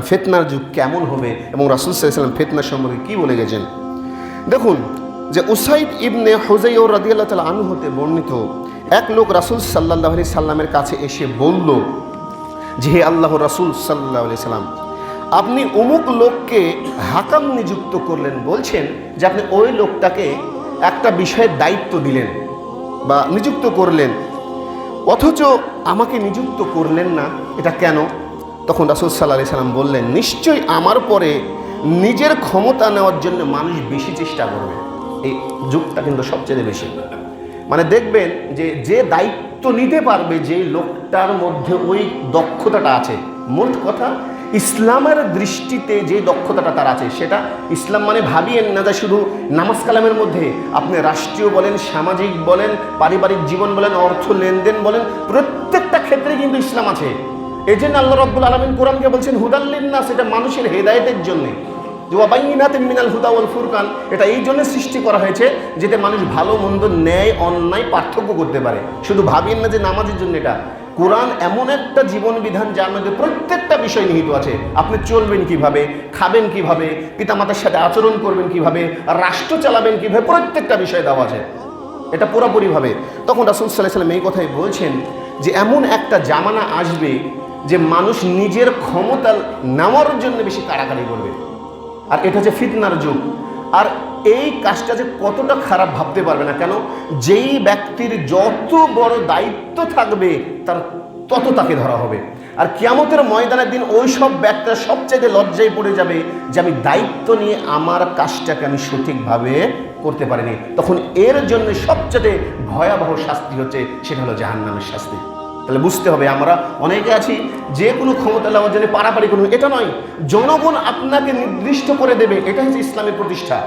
ফিতনার যুগ কেমন হবে এবং রাসূল সাল্লাল্লাহু আলাইহি ওয়াসাল্লাম ফিতনা সম্পর্কে কী বলে গেছেন। দেখুন যে উসাইদ ইবনে হুযাইর রাদিয়াল্লাহু তাআলা আনহু হতে বর্ণিত, এক লোক রাসূল সাল্লাল্লাহু আলাইহি সাল্লামের কাছে এসে বলল যে, হে আল্লাহর রাসূল সাল্লাল্লাহু আলাইহি সাল্লাম, আপনি অমুক লোককে হাকাম নিযুক্ত করলেন, বলছেন যে আপনি ওই লোকটাকে একটা বিষয়ের দায়িত্ব দিলেন বা নিযুক্ত করলেন, অথচ আমাকে নিযুক্ত করলেন না, এটা কেন? তখন রাসূল সাল্লাল্লাহু আলাইহি সাল্লাম বললেন, নিশ্চয়ই আমার পরে নিজের ক্ষমতা নেওয়ার জন্য মানুষ বেশি চেষ্টা করবে। এই যুগটা কিন্তু সবচেয়ে বেশি, মানে দেখবেন যে যে দায়িত্ব নিতে পারবে, যে লোকটার মধ্যে ওই দক্ষতাটা আছে, মোট কথা ইসলামের দৃষ্টিতে যে দক্ষতাটা তার আছে, সেটা ইসলাম মানে ভাবিয়েন না যে শুধু নামাজ কালামের মধ্যে, আপনি রাষ্ট্রীয় বলেন, সামাজিক বলেন, পারিবারিক জীবন বলেন, অর্থ লেনদেন বলেন, প্রত্যেকটা ক্ষেত্রে কিন্তু ইসলাম আছে। এই জন্য আল্লাহ রাব্বুল আলামিন কোরআনকে বলছেন হুদাল লিন্নাস, এটা মানুষের হেদায়েতের জন্যে। যে ওয়াবাইনাতিন মিনাল হুদা ওয়াল ফুরকান, এটা এই জন্য সৃষ্টি করা হয়েছে যাতে মানুষ ভালো মন্দ, ন্যায় অন্যায় পার্থক্য করতে পারে। শুধু ভাবেন না যে নামাজের জন্য, এটা কোরআন এমন একটা জীবন বিধান যার মধ্যে প্রত্যেকটা বিষয় নিহিত আছে। আপনি চলবেন কিভাবে, খাবেন কিভাবে, পিতামাতার সাথে আচরণ করবেন কিভাবে, রাষ্ট্র চালাবেন কিভাবে, প্রত্যেকটা বিষয় দেওয়া আছে এটা পুরোপুরিভাবে। তখন রাসূল সাল্লাল্লাহু আলাইহি সাল্লাম এই কথাই বলছেন যে এমন একটা জামানা আসবে যে মানুষ নিজের ক্ষমতা নেওয়ার জন্য বেশি কাড়াকাড়ি করবে, আর এটা হচ্ছে ফিতনার যুগ। আর এই কাজটা যে কতটা খারাপ ভাবতে পারবে না কেন? যেই ব্যক্তির যত বড় দায়িত্ব থাকবে তার তত তাকে ধরা হবে। আর কিয়ামতের ময়দানের দিন ওই সব ব্যক্তিরা সবচাইতে লজ্জায় পড়ে যাবে যে আমি দায়িত্ব নিয়ে আমার কাজটাকে আমি সঠিকভাবে করতে পারিনি। তখন এর জন্য সবচেয়ে ভয়াবহ শাস্তি হচ্ছে, সেটা হলো জাহান্নামের শাস্তি। তাহলে বুঝতে হবে, আমরা অনেকে আছি যে কোনো ক্ষমতা নেওয়ার জন্য পারাপারি করুন, এটা নয়। জনগণ আপনাকে নির্দিষ্ট করে দেবে, এটা হচ্ছে ইসলামের প্রতিষ্ঠা।